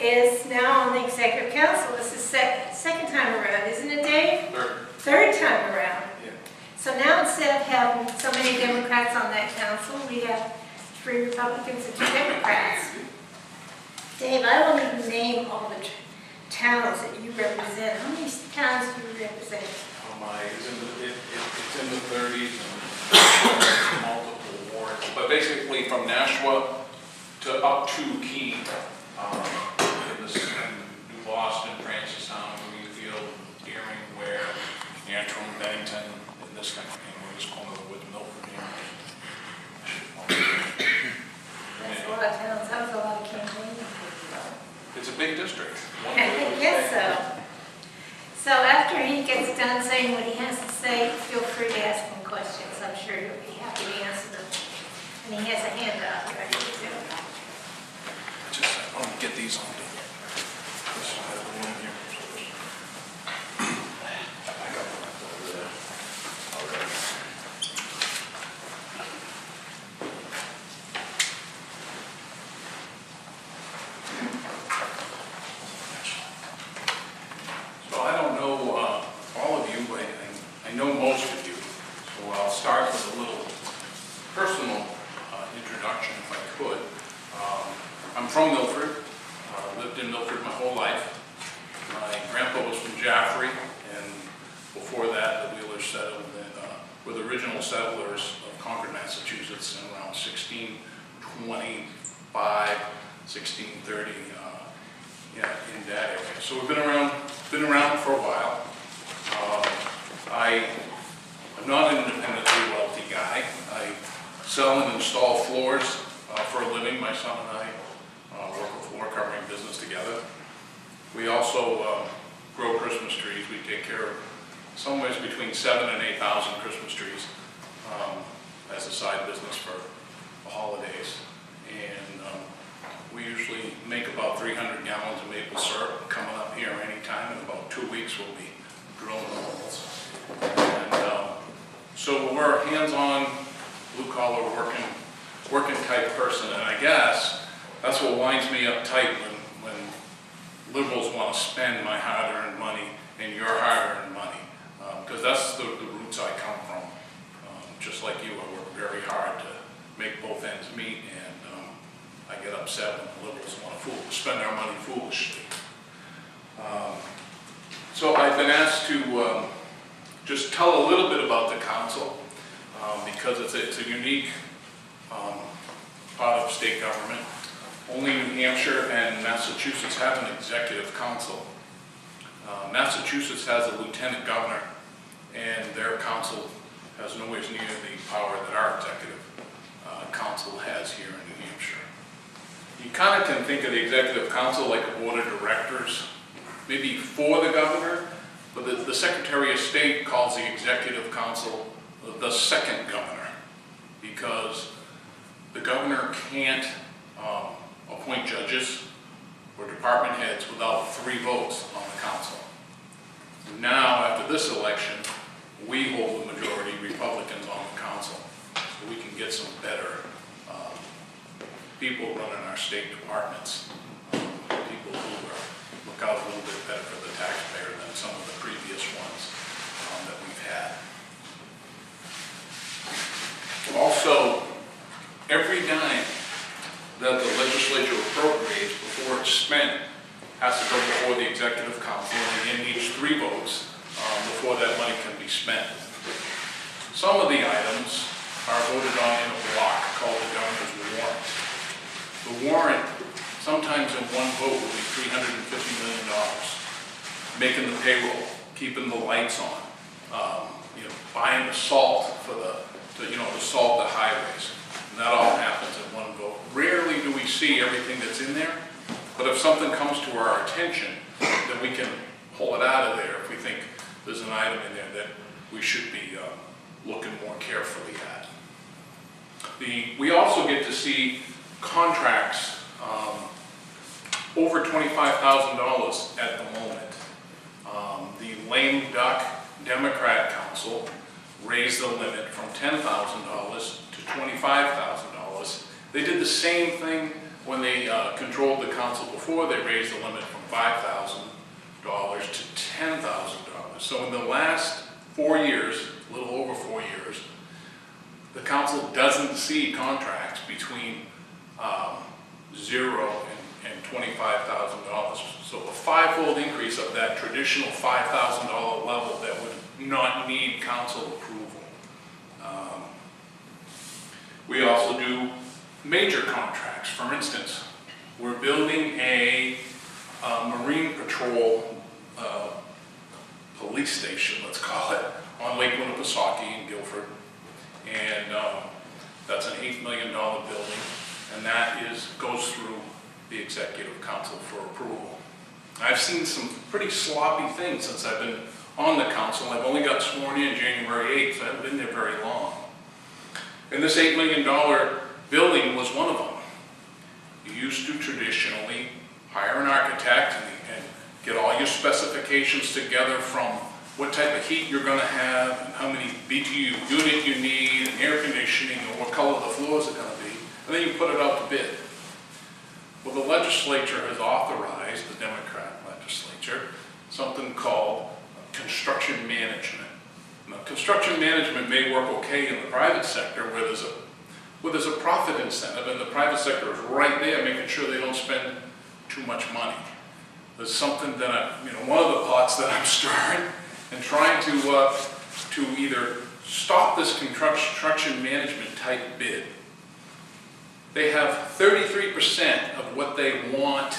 is now on the executive council. This is second time around, isn't it, Dave? Third time around. Yeah. So now instead of having so many Democrats on that council, we have 3 Republicans and 2 Democrats. Dave, I won't even name all the towns that you represent. How many towns do you represent? Oh my, it's in the 30s and multiple wards. But basically from Nashua to up to Keene, in New Boston, Francistown, Greenfield, Deering, Ware, Antrim, Bennington, and this kind of thing. We're just calling it with Milford. That's a lot of towns. That was a lot of campaigning. It's a big district. I guess so. So after he gets done saying what he has to say, feel free to ask him questions. I'm sure he'll be happy to answer them. And he has a handout ready to do. I want to get these on this side of the room here. I got one over there already. So I don't know all of you, but I know most of you. So I'll start with a little personal introduction, if I could. I'm from Milford. Lived in Milford my whole life. My grandpa was from Jaffrey, and before that, the Wheelers settled were the original settlers of Concord, Massachusetts, in around 1625, 1630, in that area. So we've been around for a while. I'm not an independently wealthy guy. I sell and install floors for a living. My son and I work a floor covering business together. We also grow Christmas trees. We take care of somewhere between 7,000 and 8,000 Christmas trees as a side business for the holidays. And we usually make about 300 gallons of maple syrup coming up here anytime. In about 2 weeks we'll be drilling the holes. And so we're a hands-on, blue-collar, working type person, and I guess that's what winds me up tight when liberals want to spend my hard-earned money and your hard-earned money, because that's the roots I come from. Just like you, I work very hard to make both ends meet, and I get upset when the liberals want to spend our money foolishly. So I've been asked to just tell a little bit about the council, because it's a unique part of state government. Only New Hampshire and Massachusetts have an executive council. Massachusetts has a lieutenant governor, and their council has nowhere near the power that our executive council has here in New Hampshire. You kind of can think of the executive council like a board of directors, maybe for the governor, but the Secretary of State calls the executive council the second governor, because the governor can't appoint judges or department heads without 3 votes on the council. Now, after this election, we hold the majority Republicans on the council, so we can get some better people running our state departments, people who look out a little bit better for the taxpayer than some of the previous ones that we've had. Also, every dime that the legislature appropriates before it's spent has to go before the executive council, and again needs 3 votes before that money can be spent. Some of the items are voted on in a block called the governor's warrant. The warrant, sometimes in one vote, will be $350 million. Making the payroll, keeping the lights on, buying the salt for to salt the highways. And that all happens in one vote. Rarely do we see everything that's in there, but if something comes to our attention, then we can pull it out of there if we think there's an item in there that we should be looking more carefully at. We also get to see contracts over $25,000 at the moment. The lame duck Democrat Council raised the limit from $10,000 to $25,000. They did the same thing When they controlled the council before, they raised the limit from $5,000 to $10,000. So in the last 4 years, a little over 4 years, the council doesn't see contracts between $0 and $25,000. So a fivefold increase of that traditional $5,000 level that would not need council approval. We also do major contracts. For instance, we're building a Marine Patrol police station, let's call it, on Lake Winnipesaukee in Guilford. And that's an $8 million building, and that goes through the Executive Council for approval. I've seen some pretty sloppy things since I've been on the council. I've only got sworn in January 8th, so I haven't been there very long. And this $8 million building was one of them. You used to traditionally hire an architect and get all your specifications together from what type of heat you're going to have, and how many BTU unit you need, and air conditioning, and what color the floors are going to be, and then you put it out to bid. Well, the legislature has authorized, the Democrat legislature, something called construction management. Now, construction management may work okay in the private sector where there's a profit incentive, and the private sector is right there making sure they don't spend too much money. There's something that one of the pots that I'm stirring and trying to either stop this construction management type bid. They have 33% of what they want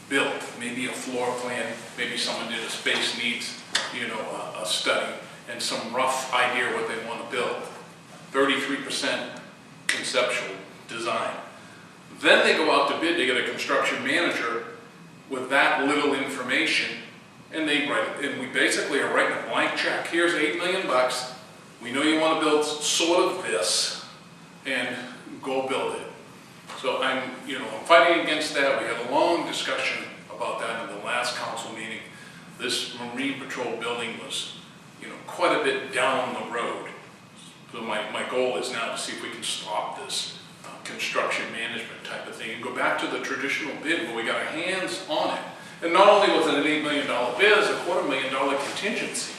built, maybe a floor plan, maybe someone did a space needs, a study, and some rough idea what they want to build. 33% conceptual design. Then they go out to bid to get a construction manager with that little information, and they write it. And we basically are writing a blank check. Here's $8 million. We know you want to build sort of this, and go build it. So I'm fighting against that. We had a long discussion about that in the last council meeting. This Marine Patrol building was, quite a bit down the road. So my goal is now to see if we can stop this construction management type of thing and go back to the traditional bid where we got our hands on it. And not only was it an $8 million bid, it was a $250,000 contingency.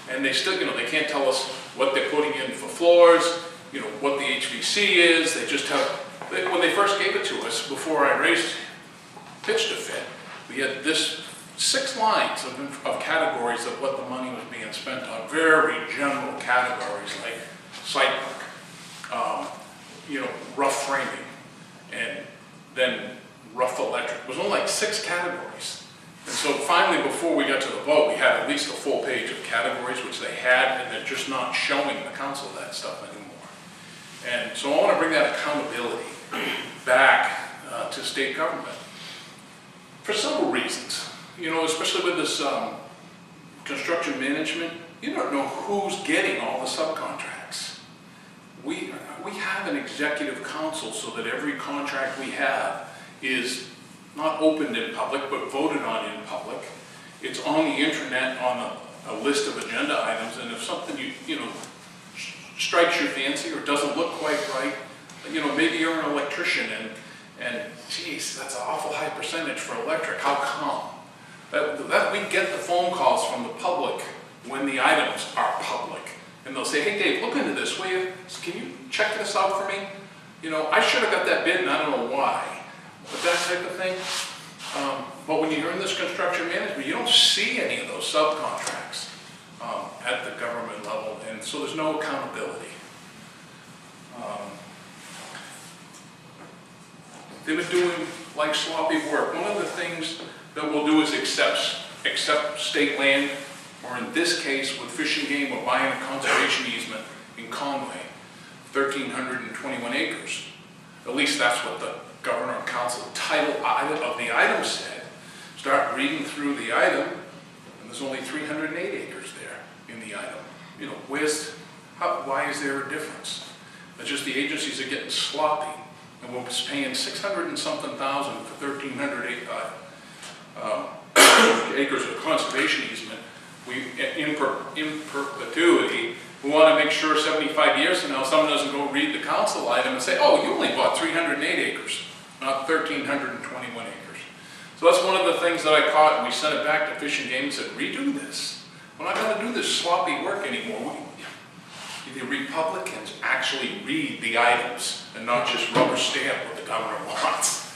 And they still, they can't tell us what they're putting in for floors, what the HVC is. They just have, when they first gave it to us, before I pitched a fit, we had this 6 lines of categories of what the money was being spent on. Very general categories like site work, rough framing, and then rough electric. It was only like 6 categories. And so finally, before we got to the vote, we had at least a full page of categories, which they had, and they're just not showing the council that stuff anymore. And so I want to bring that accountability back to state government for several reasons. Especially with this construction management, you don't know who's getting all the subcontracts. We have an executive council so that every contract we have is not opened in public, but voted on in public. It's on the internet on a list of agenda items, and if something strikes your fancy or doesn't look quite right, maybe you're an electrician and geez, that's an awful high percentage for electric. How come? That we get the phone calls from the public when the items are public, and they'll say, "Hey Dave, look into this. Can you check this out for me? I should have got that bid and I don't know why." But that type of thing. But when you're in this construction management, you don't see any of those subcontracts at the government level, and so there's no accountability. They've been doing like sloppy work. One of the things that we'll do is accept state land, or in this case with Fish and Game, we're buying a conservation easement in Conway, 1,321 acres. At least that's what the Governor and Council title of the item said. Start reading through the item, and there's only 308 acres there in the item. Why is there a difference? It's just the agencies are getting sloppy, and we're paying 600 and something thousand for 1,300 acres of conservation easement. In perpetuity, we want to make sure 75 years from now someone doesn't go read the council item and say, "Oh, you only bought 308 acres." not 1,321 acres. So that's one of the things that I caught, and we sent it back to Fish and Game and said, redo this. We're not going to do this sloppy work anymore. The Republicans actually read the items and not just rubber stamp what the governor wants.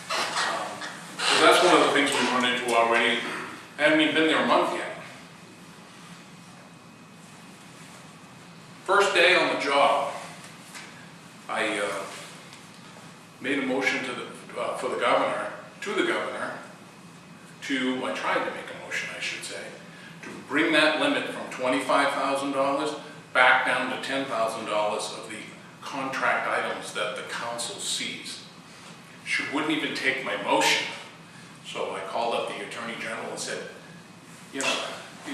So that's one of the things we've run into already. I haven't even been there a month yet. First day on the job, I made a motion for the governor, I tried to make a motion, I should say, to bring that limit from $25,000 back down to $10,000 of the contract items that the council sees. She wouldn't even take my motion. So I called up the Attorney General and said, you know,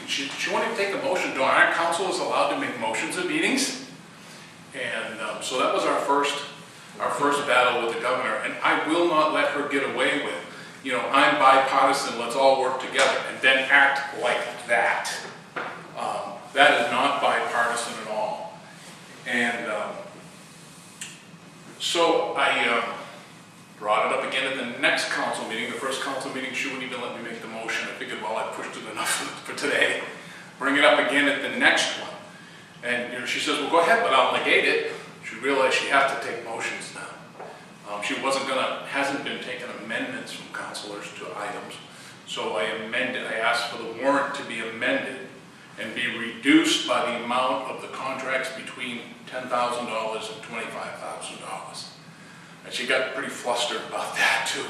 she wanted to take a motion. Our council is allowed to make motions at meetings. And so that was our first battle with the governor. And I will not let her get away with, you know, I'm bipartisan, let's all work together, and then act like that. That is not bipartisan at all. And so I brought it up again at the next council meeting. The first council meeting, she wouldn't even let me make the motion. I figured, well, I pushed it enough for today. Bring it up again at the next one. And you know, she says, well, go ahead, but I'll negate it. She realized she has to take motions now. She hasn't been taking amendments from councilors to items. So I asked for the warrant to be amended and be reduced by the amount of the contracts between $10,000 and $25,000. And she got pretty flustered about that too.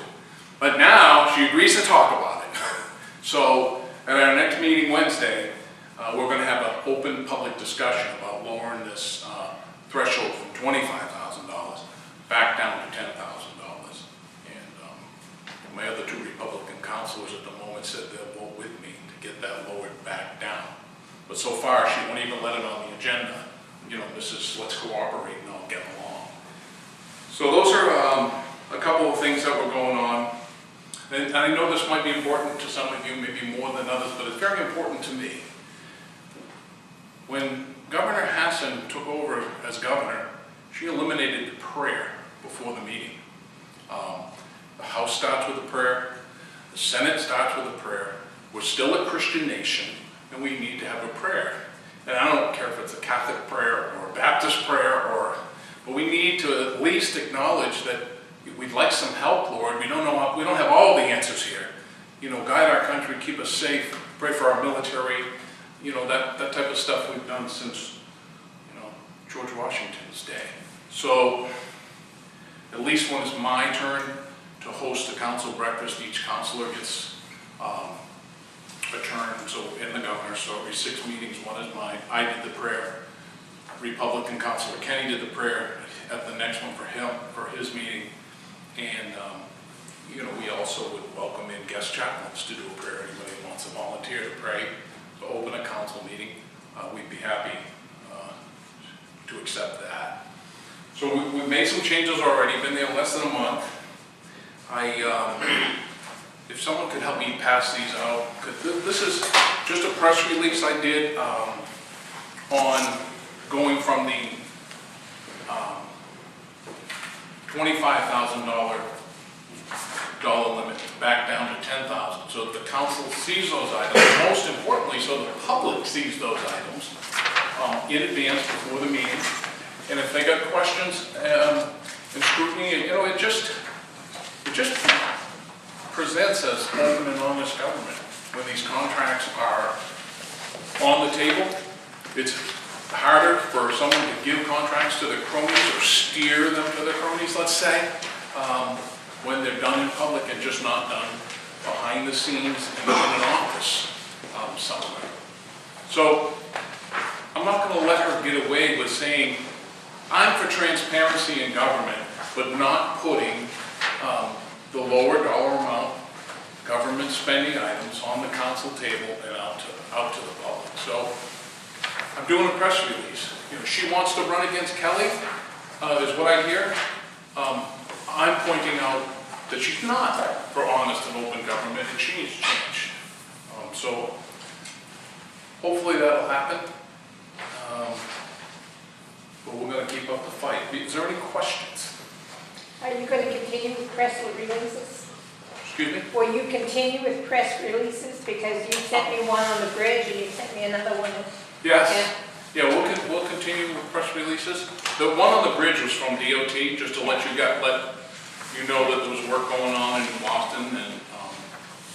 But now she agrees to talk about it. So at our next meeting Wednesday, we're going to have an open public discussion about lowering this threshold from $25,000 back down to $10,000. And my other two Republican councilors at the moment said they'll vote with me to get that lowered back down. But so far, she won't even let it on the agenda. You know, this is let's cooperate and all get along. So those are a couple of things that were going on. And I know this might be important to some of you, maybe more than others, but it's very important to me. When Governor Hassan took over as governor, she eliminated the prayer before the meeting. The House starts with a prayer, the Senate starts with a prayer. We're still a Christian nation, and we need to have a prayer. And I don't care if it's a Catholic prayer or a Baptist prayer, but we need to at least acknowledge that we'd like some help, Lord. We don't have all the answers here. You know, guide our country, keep us safe, pray for our military. You know, that type of stuff we've done since, you know, George Washington's day. So, at least when it's my turn to host a council breakfast, each councilor gets a turn, so in the governor, so every 6 meetings, one is mine. I did the prayer. Republican councilor Kenny did the prayer at the next one for him, for his meeting. And, you know, we also would welcome in guest chaplains to do a prayer. Anybody who wants to volunteer to pray, to open a council meeting, we'd be happy to accept that. So we've made some changes already, been there less than a month. If someone could help me pass these out, this is just a press release I did on going from the $25,000 limit back down to $10,000, so that the council sees those items. Most importantly, so the public sees those items in advance before the meeting. And if they got questions and scrutiny, you know, it just presents as open and honest government when these contracts are on the table. It's harder for someone to give contracts to their cronies or steer them to their cronies, let's say, when they're done in public and just not done behind the scenes and in an office somewhere. So I'm not going to let her get away with saying, I'm for transparency in government, but not putting the lower dollar amount government spending items on the council table and out to the public. So I'm doing a press release. You know, she wants to run against Kelly, is what I hear. I'm pointing out that she's not for honest and open government, and she needs to change. So hopefully that'll happen. But we're going to keep up the fight. Is there any questions? Are you going to continue with press releases? Excuse me? Will you continue with press releases? Because you sent me one on the bridge and you sent me another one. Yes. Yeah, we'll continue with press releases. The one on the bridge was from DOT, just to let you know that there was work going on in Boston and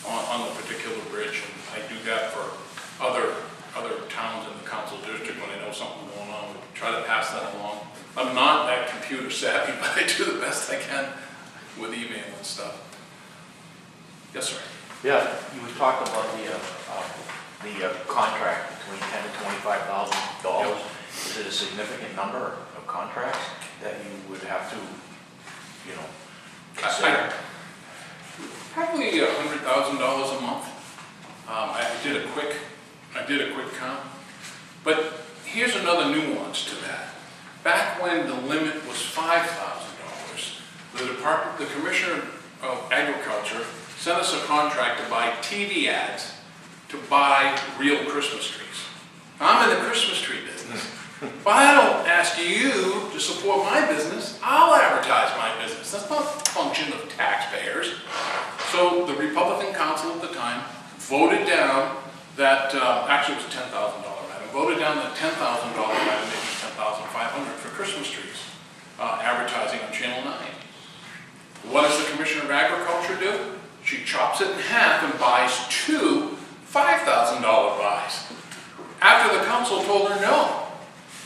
on the particular bridge. And I do that for other towns in the council district when I know something going on. We try to pass that along. I'm not that computer savvy, but I do the best I can with email and stuff. Yes, sir. Yeah, you were talking about the contract between $10,000 and $25,000. Yep. Is it a significant number of contracts that you would have to, consider? Probably $100,000 a month. I did a quick count. But here's another nuance to that. Back when the limit was $5,000, the Commissioner of Agriculture sent us a contract to buy TV ads to buy real Christmas trees. I'm in the Christmas tree business. But I don't ask you to support my business. I'll advertise my business. That's not a function of taxpayers. So the Republican council at the time voted down that, actually it was $10,000 item, voted down that $10,000 item, maybe $10,500 for Christmas trees, advertising on Channel 9. What does the Commissioner of Agriculture do? She chops it in half and buys two $5,000 buys. After the council told her no.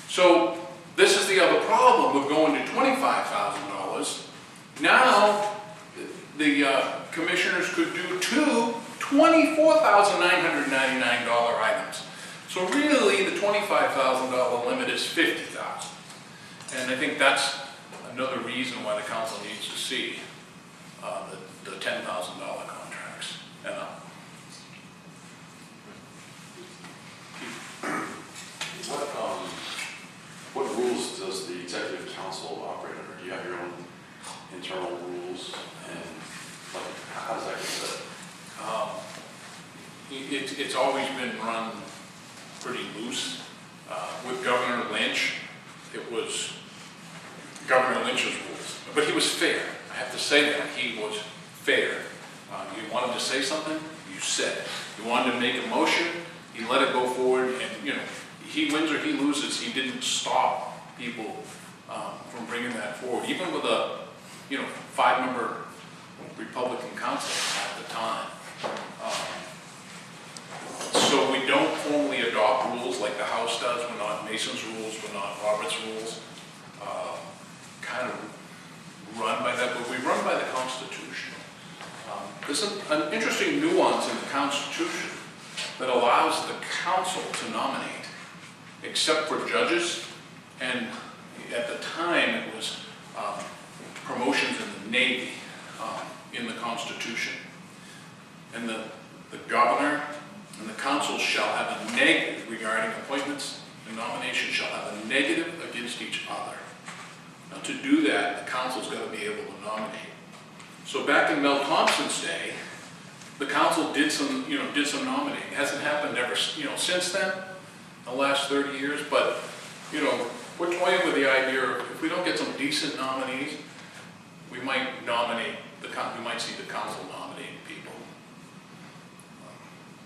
So this is the other problem with going to $25,000. Now the commissioners could do two $24,999 items. So really the $25,000 limit is $50,000. And I think that's another reason why the council needs to see the $10,000 contracts. And, what rules does the executive council operate under? Do you have your own internal rules, and how does that get set? It's always been run pretty loose. With Governor Lynch, it was Governor Lynch's rules, but he was fair. I have to say that he was fair. You wanted to say something, you said it. You wanted to make a motion, he let it go forward, and he wins or he loses. He didn't stop people from bringing that forward, even with a 5-member Republican council at the time. So we don't formally adopt rules like the House does. We're not Mason's rules, we're not Robert's rules. Kind of run by that, but we run by the Constitution. There's an interesting nuance in the Constitution that allows the council to nominate, except for judges, and at the time it was promotions in the Navy in the Constitution. And the governor and the council shall have a negative regarding appointments, and nominations shall have a negative against each other. Now to do that, the council's got to be able to nominate. So back in Mel Thompson's day, the council did some nominating. It hasn't happened ever, since then, the last 30 years, but, we're toying with the idea of if we don't get some decent nominees, we might see the council nominating people.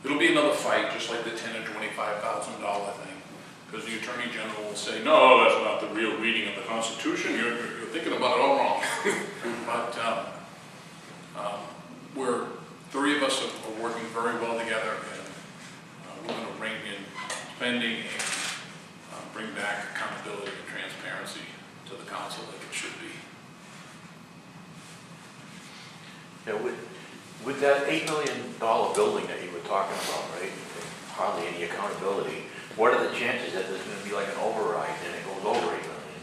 It'll be another fight, just like the $10,000 or $25,000 thing, because the Attorney General will say, no, that's not the real reading of the Constitution, you're thinking about it all wrong. But three of us are working very well together, and we're going to rein in spending and bring back accountability and transparency to the council like it should be. Yeah, with that $8 million building that you were talking about, right? Hardly any accountability. What are the chances that there's going to be like an override and it goes over $8 million?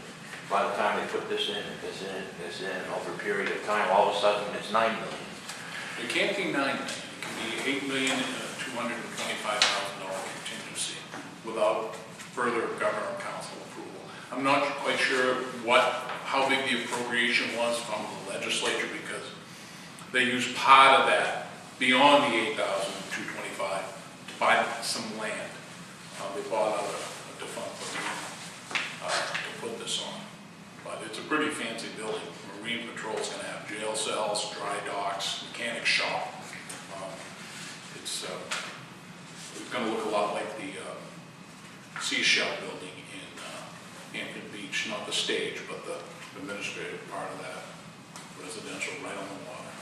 By the time they put this in, over a period of time, all of a sudden it's $9 million. It can't be $9 million. It can be $8,225,000 contingency without further governor council approval. I'm not quite sure how big the appropriation was from the legislature, because they used part of that beyond the $8,225 to buy some land. They bought out a defunct to put this on. but it's a pretty fancy building. Marine Patrol's gonna have jail cells, dry docks, mechanic shop. It's gonna look a lot like the Seashell building in Hampton Beach, not the stage, but the administrative part of that, residential right on the water.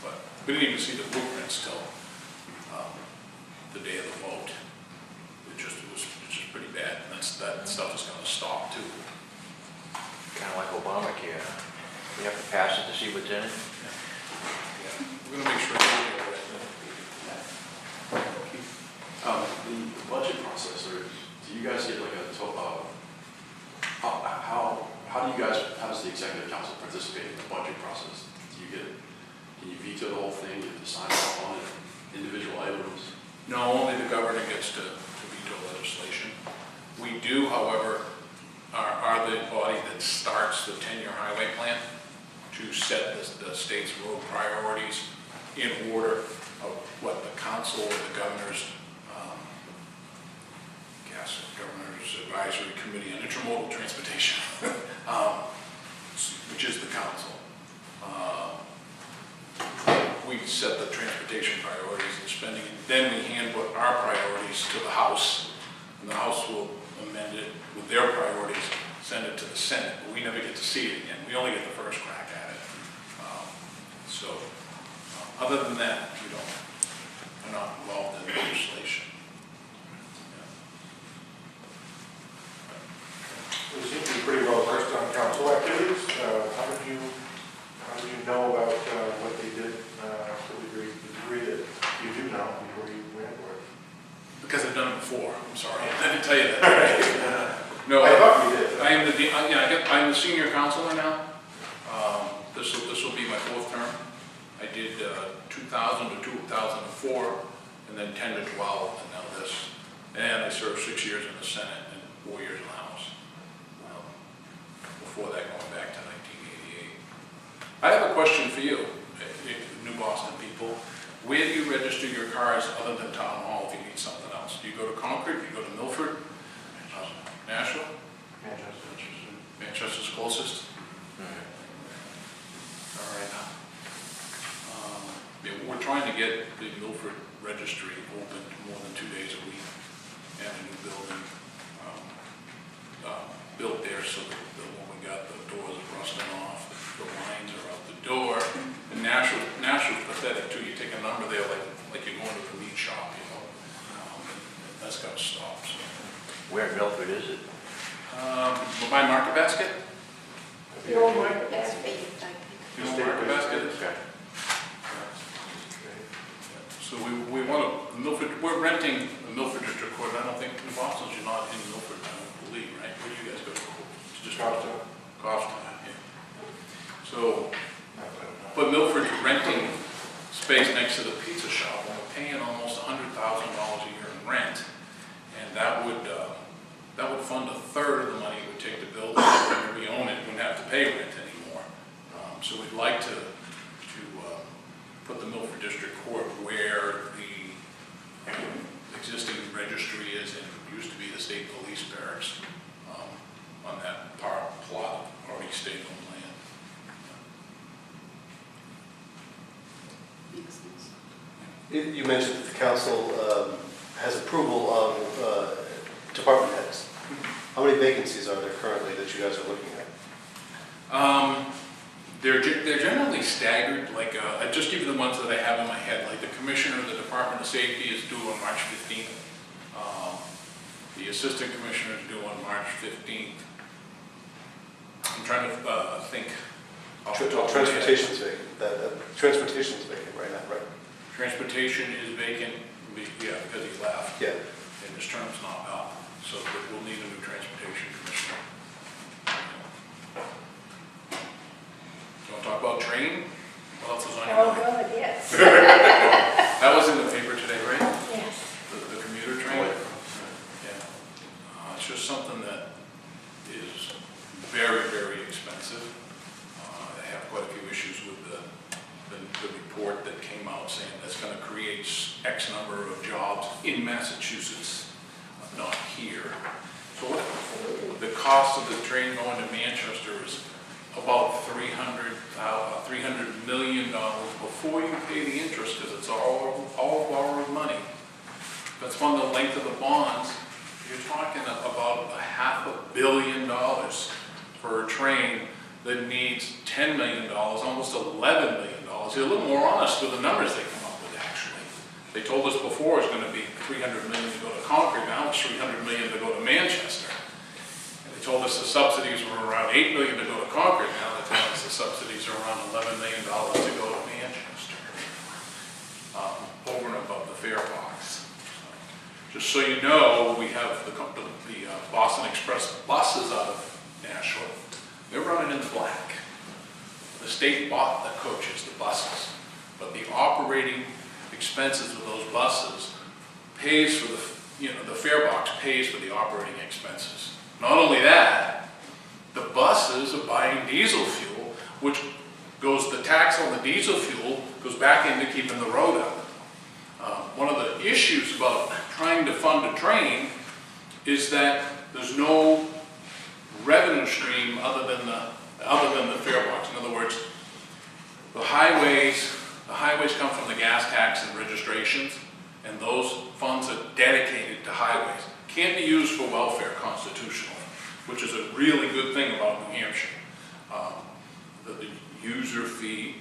But we didn't even see the blueprints till the day of the vote. It was just pretty bad, and that stuff is gonna stop too. Kind of like Obamacare. You have to pass it to see what's in it. Yeah, we're gonna make sure it's okay. The budget process, or do you guys get like a total, how does the executive council participate in the budget process? Can you veto the whole thing, you have to sign off on it, individual items? No, only the governor gets to veto legislation. We do, however, are the body that starts the 10-year highway plan to set the state's road priorities in order of what the council or the governor's advisory committee on intermodal transportation, which is the council. We set the transportation priorities and spending, and then we hand our priorities to the House, and the House will amend it with their priorities, send it to the Senate, but we never get to see it again. We only get the first crack at it. Other than that, we're not involved in legislation. You seem to be pretty well versed on council activities. How did you know about what they did to the degree that you do know before you went for it? Because I've done it before. I'm sorry, I didn't tell you that. No, I thought you did. I'm the senior counselor now. This will be my 4th term. I did 2000 to 2004, and then 10 to 12, and now this. And I served 6 years in the Senate and 4 years in the House. Before that, going back to 1988. I have a question for you, New Boston people. Where do you register your cars other than Town Hall if you need something else? Do you go to Concord? Do you go to Milford? Nashville? Manchester's closest? All right. We're trying to get the Milford registry open more than 2 days a week, and a new building built there so that when we got the doors rusting off, the lines are out the door. And Nashville's pathetic too. You take a number there like you're going to the meat shop, that's got to stop. So. Where in Milford is it? By Market Basket? The old market basket. You know where Market Basket is? Okay. So we want to, we're renting the Milford District Court. I don't think New Boston's, you're not in Milford, I don't believe, right? Where do you guys go to? It's just Goffstown, yeah. So, but Milford's renting space next to the pizza shop, and we're paying almost $100,000 a year in rent, and that would fund a third of the money it would take to build it. When we own it, we wouldn't have to pay rent anymore. So we'd like to put the Milford District Court where the existing registry is and used to be the state police barracks on that plot of already state-owned land. You mentioned that the council has approval of department heads. How many vacancies are there currently that you guys are looking at? They're generally staggered. Like I just give you the ones that I have in my head. Like the commissioner of the Department of Safety is due on March 15th. The assistant commissioner is due on March 15th. I'm trying to think. Transportation's vacant. Transportation's vacant right now, right? Transportation is vacant, yeah, because he left. Yeah. And his term's not up, so we'll need a new transportation commissioner. You want to talk about train? What else is on your Oh, mind? good, yes. That was in the paper today, right? Yes. The commuter train? Yeah. It's just something that is very, very expensive. They have quite a few issues with the report that came out saying that's going to create X number of jobs in Massachusetts, not here. So the cost of the train going to Manchester is about $300 million before you pay the interest, because it's all borrowed money. That's from the length of the bonds. You're talking about $500 million for a train that needs $10 million, almost $11 million. They're a little more honest with the numbers they come up with, actually. They told us before it was going to be $300 million to go to Concord, now it's $300 million to go to Manchester. And they told us the subsidies were around $8 million to go to Concord, now they're telling us the subsidies are around $11 million to go to Manchester, over and above the fare box. Just so you know, we have the Boston Express buses out of Nashua. They're running in the black. The state bought the coaches, the buses, but the operating expenses of those buses pays for the fare box pays for the operating expenses. Not only that, the buses are buying diesel fuel, which the tax on the diesel fuel goes back into keeping the road up. One of the issues about trying to fund a train is that there's no revenue stream other than the fare box. In other words, the highways come from the gas tax and registrations, and those funds are dedicated to highways. Can't be used for welfare constitutionally, which is a really good thing about New Hampshire. The user fee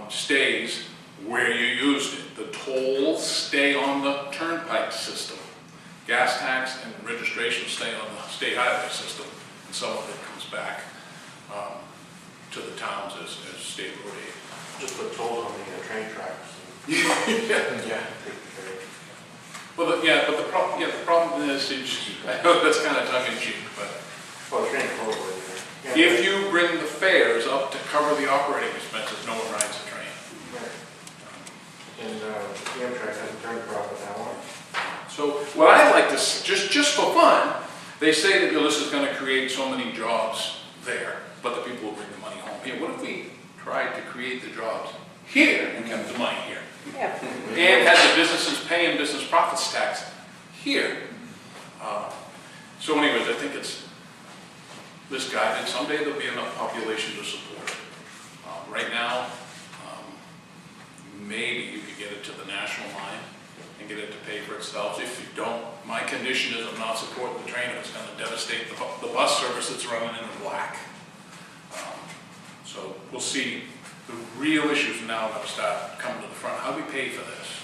stays where you used it. The tolls stay on the turnpike system. Gas tax and registration stay on the state highway system, and some of it comes back to the towns as state road aid. Just put tolls on the train tracks. Yeah. Well, the problem is, I know that's kind of tongue in cheek, but Well, train totally. if you bring the fares up to cover the operating expenses, no one rides the train. And Amtrak hasn't turned a profit that one. So what I'd like to, just for fun, they say that this is going to create so many jobs there, but the people will bring the money home here. What if we tried to create the jobs here and kept the money here? Yeah. And had the businesses paying business profits tax here? So anyways, I think it's this guidance. Someday there'll be enough population to support it. Right now, maybe you could get it to the national line and get it to pay for itself. If you don't, my condition is I'm not supporting the train, and it's going to devastate the bus service that's running in the black. So we'll see. The real issues now are going to start coming to the front. How do we pay for this?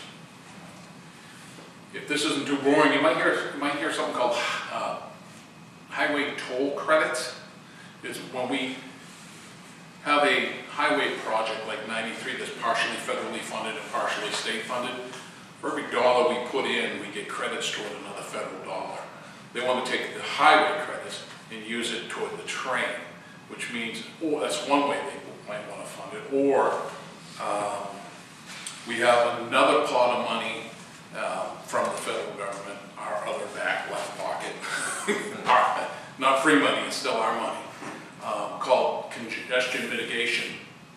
If this isn't too boring, you might hear something called highway toll credits. It's when we have a highway project like 93 that's partially federally funded and partially state funded. For every dollar we put in, we get credits toward another federal dollar. They want to take the highway credits and use it toward the train, which means, that's one way they might want to fund it. Or we have another pot of money from the federal government, our other back left pocket, not free money, it's still our money, called congestion mitigation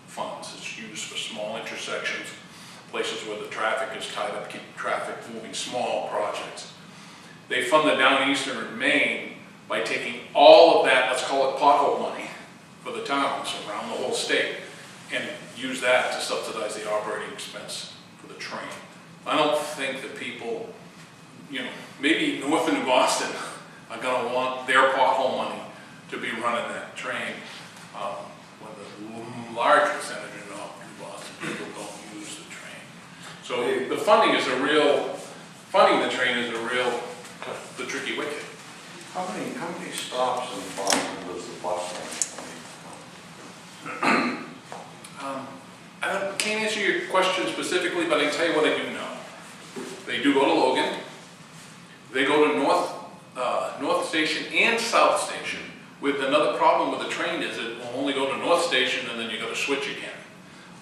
funds. It's used for small intersections, places where the traffic is tied up, keep traffic moving, small projects. They fund the Downeastern Maine by taking all of that, let's call it pothole money, for the towns around the whole state, and use that to subsidize the operating expense for the train. I don't think that people, maybe north of New Boston are going to want their pothole money to be running that train, when the large percentage of New Boston people don't use the train. So the funding is funding the train is the tricky wicket. How many stops in Boston does the bus line? I can't answer your question specifically, but I can tell you what I do know. They do go to Logan. They go to North Station and South Station. With another problem with the train is it will only go to North Station and then you got to switch again.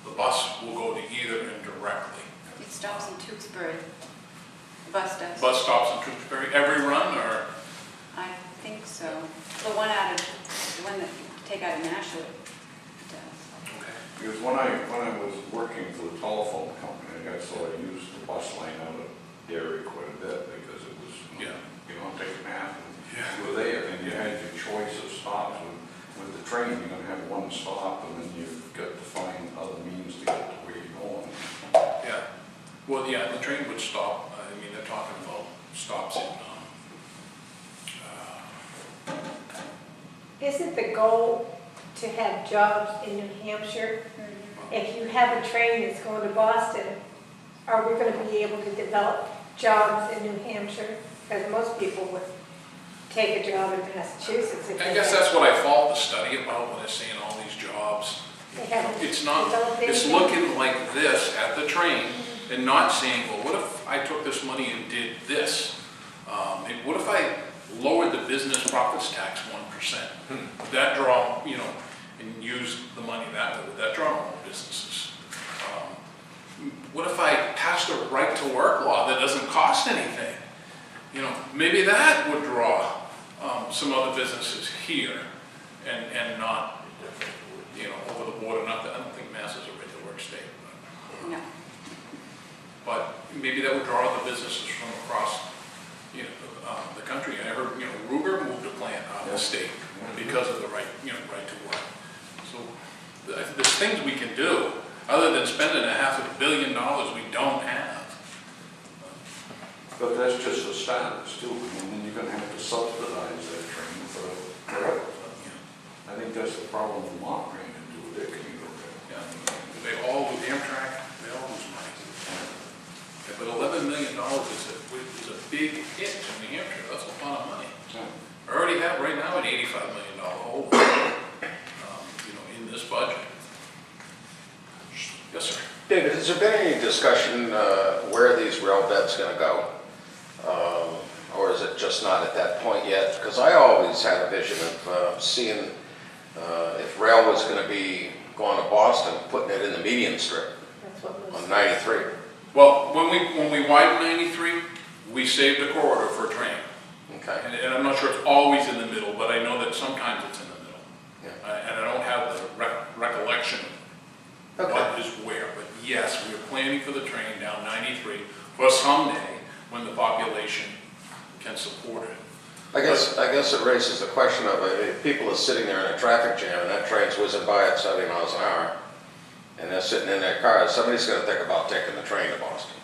The bus will go to either end directly. It stops in Tewksbury. The bus does. Bus stops in Tewksbury every run, or? I think so. The one that you take out of Nashua does. Okay. Because when I was working for the telephone company, I guess so I used the bus line out of Derry quite a bit because it was, Yeah. take a nap. were there, and you had your choice of stops. With the train, you're gonna have one stop, and then you've got to find other means to get to where you're going. Yeah. Well, yeah, the train would stop. I mean, they're talking about stops in, Isn't the goal to have jobs in New Hampshire? If you have a train that's going to Boston, are we going to be able to develop jobs in New Hampshire? Because most people would take a job in Massachusetts. If I they guess had- that's what I fault the study about when they're saying all these jobs. They haven't It's not, developed it's anything. looking like this at the train and not saying, well, what if I took this money and did this? And what if I lowered the business profits tax 1%? Would that draw, you know, and use the money that way? Would that draw more businesses? What if I passed a right to work law that doesn't cost anything? You know, maybe that would draw some other businesses here and not, you know, over the border. Not that, I don't think Mass is a right to work state, No. but maybe that would draw other businesses from across, you know, the country. I heard, you know, Ruger moved a plant out of the state because of the right, you know, right to work. So there's things we can do other than spending $500 million we don't have. But that's just the status too, and then you're gonna have to subsidize that train forever. I think that's the problem Vermont ran into with their commuter rail. Yeah, they all, with Amtrak, they all lose money. Yeah, but $11 million is a big hit to New Hampshire. That's a lot of money. I already have right now an $85 million hole, you know, in this budget. Yes, sir. David, has there been any discussion where these rail beds going to go? Or is it just not at that point yet? Because I always had a vision of seeing if rail was going to be going to Boston, putting it in the median strip That's what was. on 93. Well, when we widened 93, we saved a corridor for a train. Okay. And I'm not sure it's always in the middle, but I know that sometimes it's in the middle. Yeah. And I don't have the recollection of Okay. what is where. But yes, we are planning for the train down 93 for someday when the population can support it. I guess it raises the question of if people are sitting there in a traffic jam and that train's whizzing by at 70 miles an hour, and they're sitting in their cars, somebody's going to think about taking the train to Boston.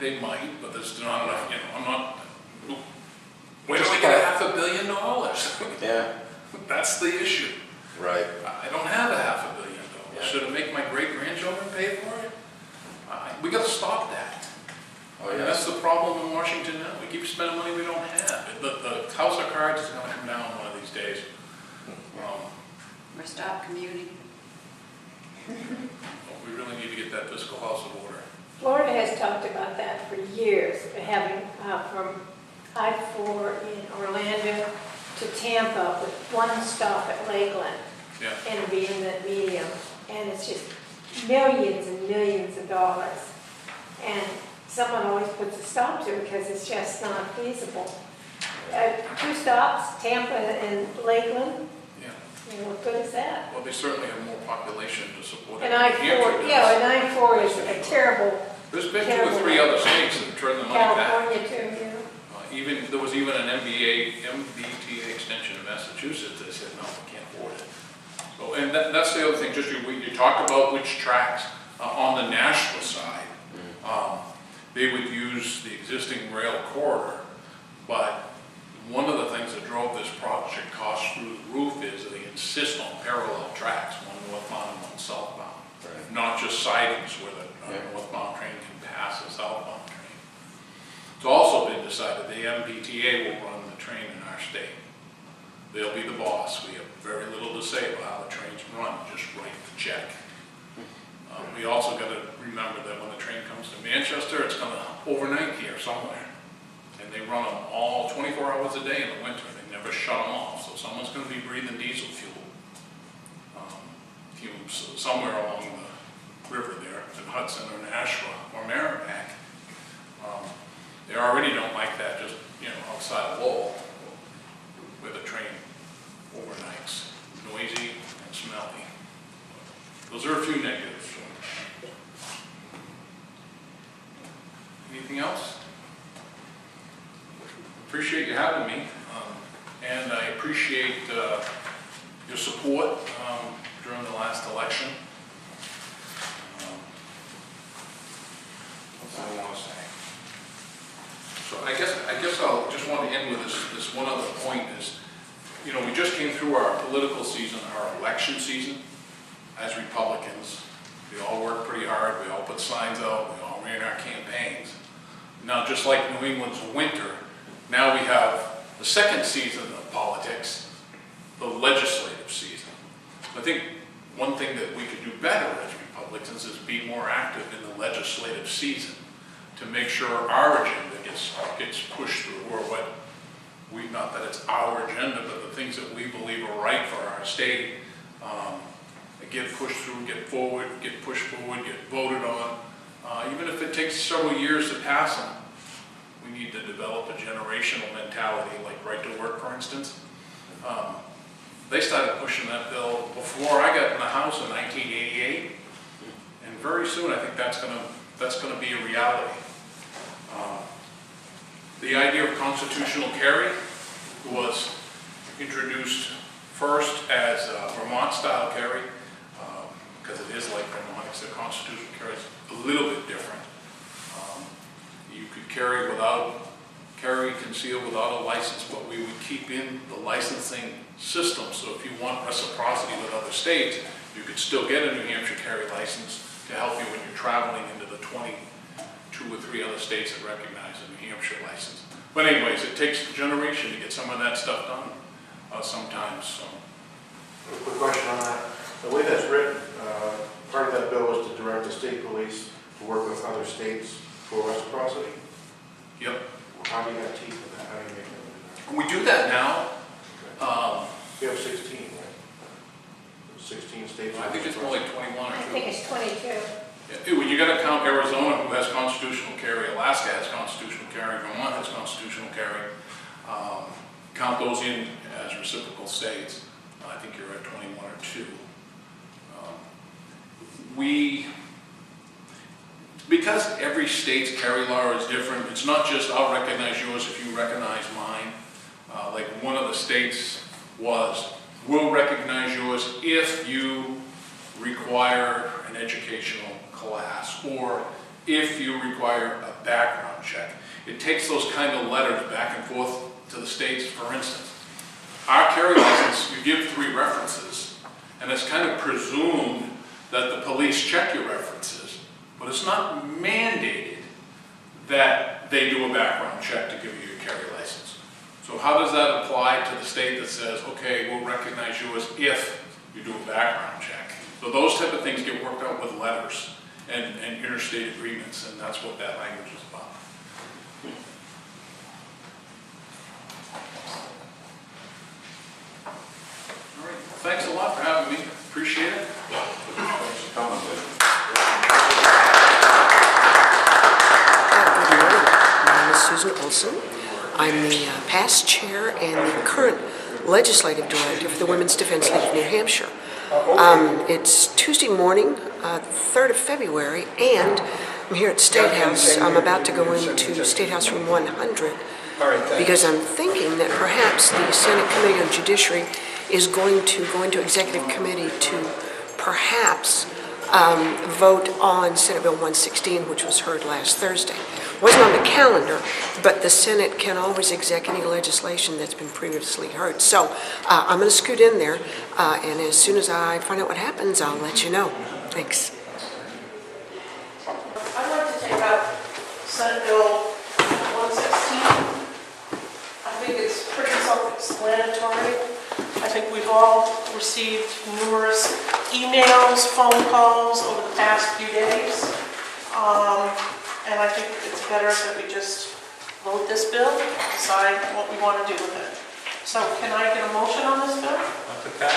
They might, but there's not enough, you know, I'm not, where do I get $500 million? Yeah. That's the issue. Right. I don't have $500 million. Yeah. Should I make my great-grandchildren pay for it? We gotta stop that. Oh, And yeah. that's the problem in Washington now. We keep spending money we don't have. The house of cards is gonna come down one of these days. Or stop commuting. We really need to get that fiscal house in order. Florida has talked about that for years, having from I-4 in Orlando to Tampa with one stop at Lakeland Yeah. and being the medium. And it's just millions and millions of dollars. And someone always puts a stop to it because it's just not feasible. 2 stops, Tampa and Lakeland, Yeah. you know, what good is that? Well, they certainly have more population to support it. And than New Hampshire I-4, does. yeah, and I-4 is a terrible, There's been 2 or 3 other states that have turned the money back. California too, yeah. There was even an MBTA extension in Massachusetts that said, no, we can't afford it. So, and that's the other thing, just you talked about which tracks on the Nashua side, they would use the existing rail corridor, but one of the things that drove this project cost through the roof is that they insist on parallel tracks, one northbound and one southbound. Right. Not just sidings where the Yeah. northbound train can pass a southbound train. It's also been decided the MBTA will run the train in our state. They'll be the boss. We have very little to say about how the trains run, just write the check. We also got to remember that when the train comes to Manchester, it's going to overnight here somewhere. And they run them all 24 hours a day in the winter. They never shut them off. So someone's going to be breathing diesel fumes somewhere along the river there in Hudson or Nashua or Merrimack. They already don't like that just, you know, outside of Lowell where the train overnights. Noisy and smelly. Those are a few negatives. Anything else? appreciate you having me, and I appreciate your support during the last election. What do I want to say? So I guess I'll just want to end with this one other point is, you know, we just came through our political season, our election season as Republicans. We all worked pretty hard, we all put signs out, we all ran our campaigns. Now, just like New England's winter, now we have the second season of politics, the legislative season. I think one thing that we could do better as Republicans is be more active in the legislative season to make sure our agenda gets pushed through, or what we, not that it's our agenda, but the things that we believe are right for our state, get pushed through, get pushed forward, get voted on. Even if it takes several years to pass them, we need to develop a generational mentality, like right to work, for instance. They started pushing that bill before I got in the House in 1988, and very soon I think that's going to be a reality. The idea of constitutional carry was introduced first as Vermont-style carry, because it is like Vermont, except constitutional carry is a little bit different. You could carry concealed without a license, but we would keep in the licensing system. So if you want reciprocity with other states, you could still get a New Hampshire carry license to help you when you're traveling into the 22 or 3 other states that recognize a New Hampshire license. But anyways, it takes a generation to get some of that stuff done sometimes. So. A quick question on that. The way that's written, part of that bill is to direct the state police to work with other states for reciprocity. Yep. How do you have teeth in that? How do you make them do that? We do that now. Okay. You have 16, right? 16 states. I think it's more like 21 or 2. I think it's 22. Yeah, you got to count Arizona, who has constitutional carry. Alaska has constitutional carry. Vermont has constitutional carry. Count those in as reciprocal states. I think you're at 21 or 2. Because every state's carry law is different, it's not just I'll recognize yours if you recognize mine. Like one of the states was, we'll recognize yours if you require an educational class or if you require a background check. It takes those kind of letters back and forth to the states. For instance, our carry license, you give 3 references, and it's kind of presumed that the police check your references, but it's not mandated that they do a background check to give you your carry license. So how does that apply to the state that says, okay, we'll recognize yours if you do a background check? So those type of things get worked out with letters and interstate agreements, and that's what that language is about. All right, thanks a lot for having me. Appreciate it. Thanks for coming, Wynne. Good morning. My name is Susan Olson. I'm the past chair and the current legislative director for the Women's Defense League of New Hampshire. It's Tuesday morning, 3rd of February, and I'm here at State House. I'm about to go into State House Room 100 because I'm thinking that perhaps the Senate Committee on Judiciary is going to go into executive committee to perhaps vote on Senate Bill 116, which was heard last Thursday. It wasn't on the calendar, but the Senate can always exec any legislation that's been previously heard. So I'm going to scoot in there, and as soon as I find out what happens, I'll let you know. Thanks. I'd like to take up Senate Bill 116. I think it's pretty self-explanatory. I think we've all received numerous emails, phone calls over the past few days. And I think it's better that we just vote this bill and decide what we want to do with it. So can I get a motion on this bill? Okay,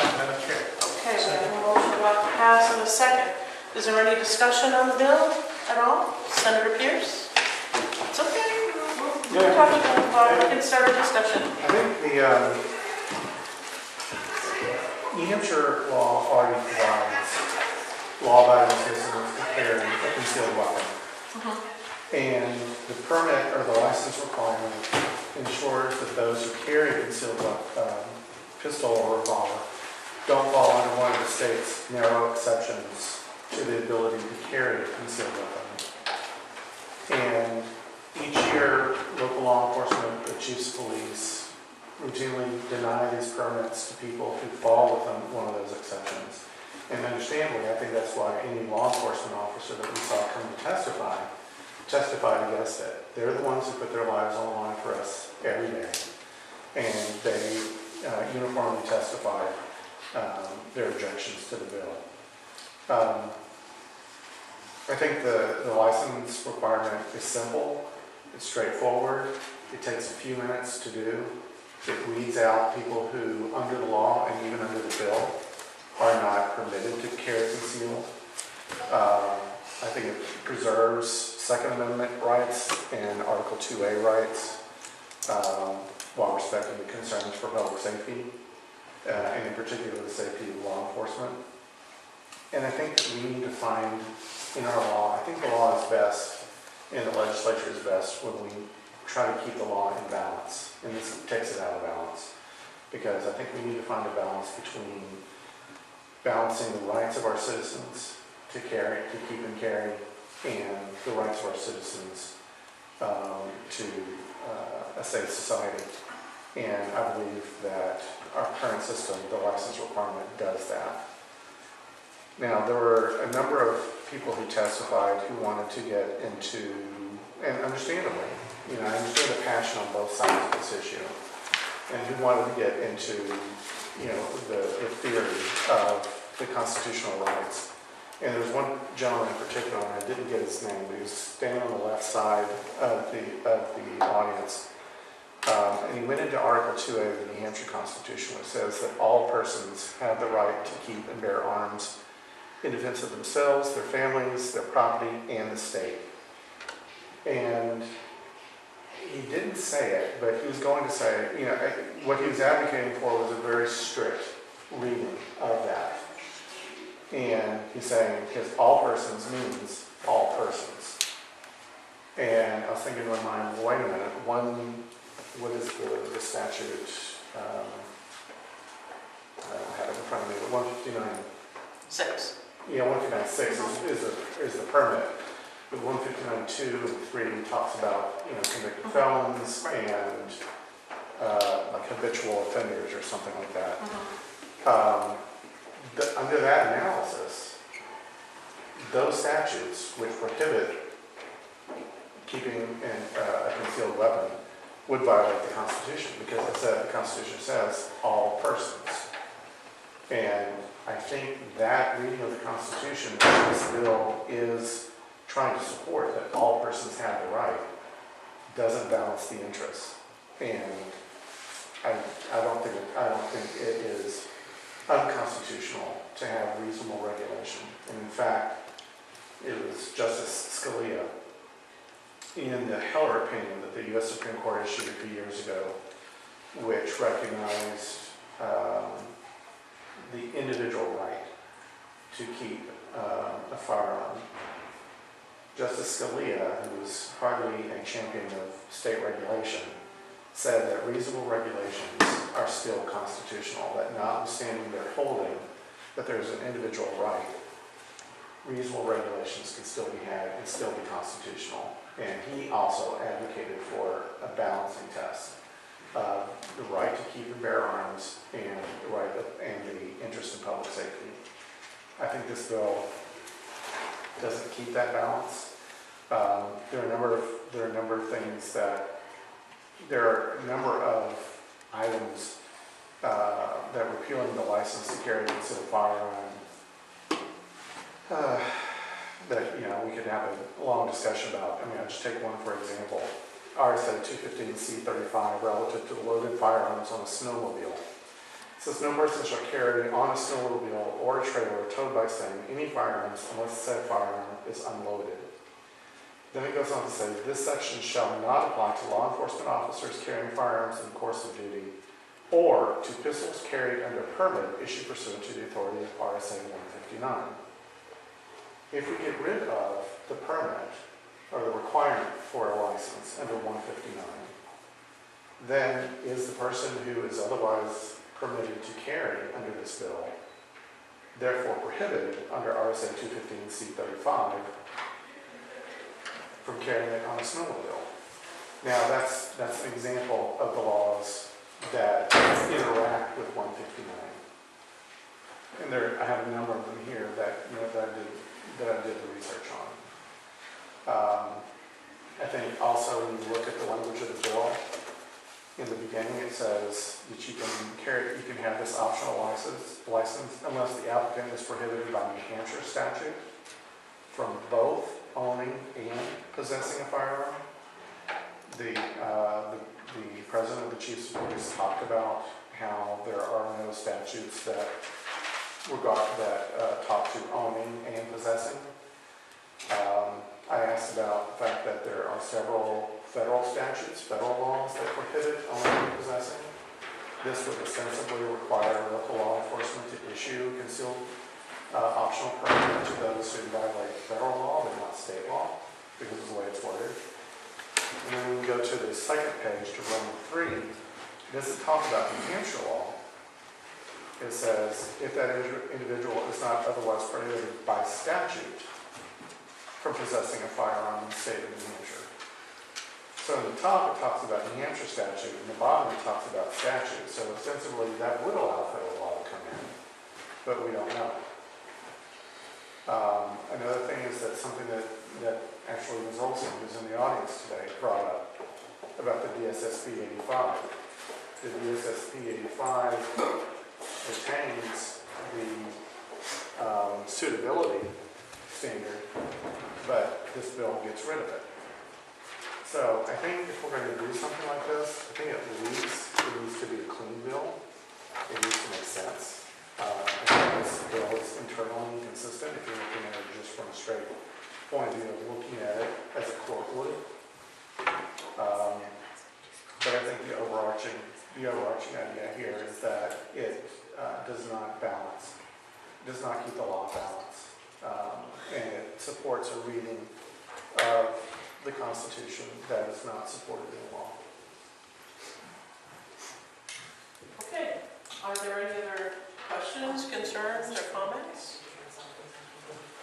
we have a motion about to pass and a second. Is there any discussion on the bill at all? Senator Pierce? It's okay. We'll talk about it. We can start a discussion. I think the New Hampshire law already provides law-abiding citizens to carry a concealed weapon. And the permit or the license requirement ensures pistol or revolver don't fall under one of the state's narrow exceptions to the ability to carry a concealed weapon. And each year, local law enforcement, the chiefs of police, routinely deny these permits to people who fall within one of those exceptions. And understandably, I think that's why any law enforcement officer that we saw come to testified against it. They're the ones who put their lives on the line for us every day. And they uniformly testified their objections to the bill. I think the license requirement is simple, it's straightforward, it takes a few minutes to do. It weeds out people who, under the law and even under the bill, are not permitted to carry concealed. I think it preserves Second Amendment rights and Article 2A rights while respecting the concerns for public safety, and in particular the safety of law enforcement. And I think that we need to find in our law, I think the law is best and the legislature is best when we try to keep the law in balance. And this takes it out of balance. Because I think we need to find a balance between balancing the rights of our citizens to keep and carry, and the rights of our citizens to a safe society. And I believe that our current system, the license requirement, does that. Now, there were a number of people who testified who wanted to get into, and understandably, I understand the passion on both sides of this issue, and who wanted to get into, the theory of the constitutional rights. And there was one gentleman in particular, and I didn't get his name, but he was standing on the left side of the audience. And he went into Article 2A of the New Hampshire Constitution, which says that all persons have the right to keep and bear arms in defense of themselves, their families, their property, and the state. And he didn't say it, but he was going to say, what he was advocating for was a very strict reading of that. And he's saying, because all persons means all persons. And I was thinking in my mind, wait a minute, what is the statute? I don't have it in front of me, but 159.6. Yeah, 159.6 is the permit. But 159.2 and 3 talks about, convicted felons and like habitual offenders or something like that. Under that analysis, those statutes which prohibit keeping a concealed weapon would violate the Constitution, because the Constitution says all persons. And I think that reading of the Constitution, this bill is trying to support, that all persons have the right, doesn't balance the interests. And I don't think it is unconstitutional to have reasonable regulation. And in fact, it was Justice Scalia in the Heller opinion that the U.S. Supreme Court issued a few years ago, which recognized the individual right to keep a firearm. Justice Scalia, who was hardly a champion of state regulation, said that reasonable regulations are still constitutional, that notwithstanding their holding that there's an individual right, reasonable regulations can still be had and still be constitutional. And he also advocated for a balancing test of the right to keep and bear arms and the interest in public safety. I think this bill doesn't keep that balance. There are a number of items that repealing the license to carry concealed firearm that we could have a long discussion about. I mean, I'll just take one for example. RSA 215C35 relative to loaded firearms on a snowmobile. It says no person shall carry on a snowmobile or a trailer towed by same any firearms unless said firearm is unloaded. Then it goes on to say this section shall not apply to law enforcement officers carrying firearms in the course of duty or to pistols carried under a permit issued pursuant to the authority of RSA 159. If we get rid of the permit or the requirement for a license under 159, then is the person who is otherwise permitted to carry under this bill, therefore prohibited under RSA 215C35 from carrying it on a snowmobile. Now, that's an example of the laws that interact with 159. And I have a number of them here that, that I did the research on. I think also when you look at the language of the bill, in the beginning it says that you can have this optional license unless the applicant is prohibited by New Hampshire statute from both owning and possessing a firearm. The president of the Chiefs of Police talked about how there are no statutes that talk to owning and possessing. I asked about the fact that there are several federal statutes, federal laws that prohibit owning and possessing. This would ostensibly require local law enforcement to issue a concealed optional permit to those who violate federal law but not state law, because of the way it's worded. And then when we go to the second page to Roman 3, it doesn't talk about New Hampshire law. It says, if that individual is not otherwise prohibited by statute from possessing a firearm in the state of New Hampshire. So in the top it talks about New Hampshire statute, and the bottom it talks about statute. So ostensibly that would allow federal law to come in, but we don't know. Another thing is that something that actually Ms. Olson, who's in the audience today, brought up about the DSSP 85. The DSSP 85 retains the suitability standard, but this bill gets rid of it. So I think if we're going to do something like this, I think at least it needs to be a clean bill. It needs to make sense. I think this bill is internally inconsistent if you're looking at it just from a straight point of view of looking at it as a court would. But I think the overarching idea here is that it does not balance, does not keep the law balanced, and it supports a reading of the Constitution that is not supported in the law. Okay, are there any other questions, concerns, or comments?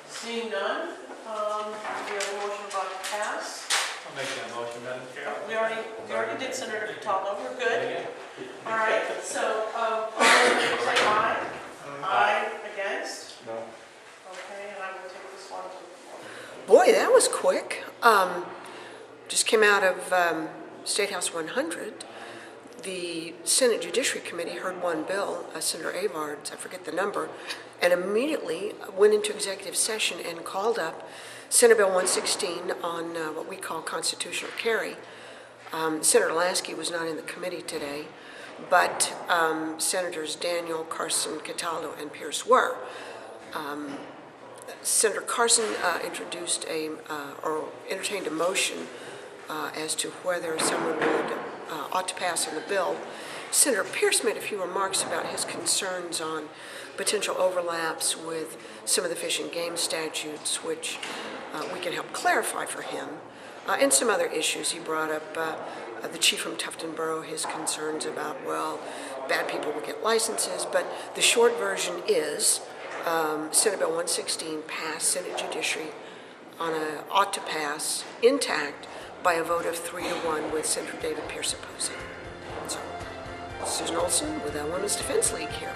Seeing none, we have a motion about to pass. I'll make that motion, Madam Chair. We already did Senator Cataldo, we're good. All right, so, all in favor say aye. Aye. Against? No. Okay, and I will take this one to the floor. Boy, that was quick. Just came out of State House 100. The Senate Judiciary Committee heard one bill, Senator Avard's, I forget the number, and immediately went into executive session and called up Senate Bill 116 on what we call constitutional carry. Senator Lasky was not in the committee today, but Senators Daniel, Carson, Cataldo, and Pierce were. Senator Carson introduced or entertained a motion as to whether someone ought to pass on the bill. Senator Pierce made a few remarks about his concerns on potential overlaps with some of the fish and game statutes, which we can help clarify for him, and some other issues. He brought up the chief from Tufton Borough, his concerns about, well, bad people will get licenses, but the short version is Senate Bill 116 passed Senate Judiciary ought to pass intact by a vote of 3-1 with Senator David Pierce opposing. So, Susan Olson with the Women's Defense League here.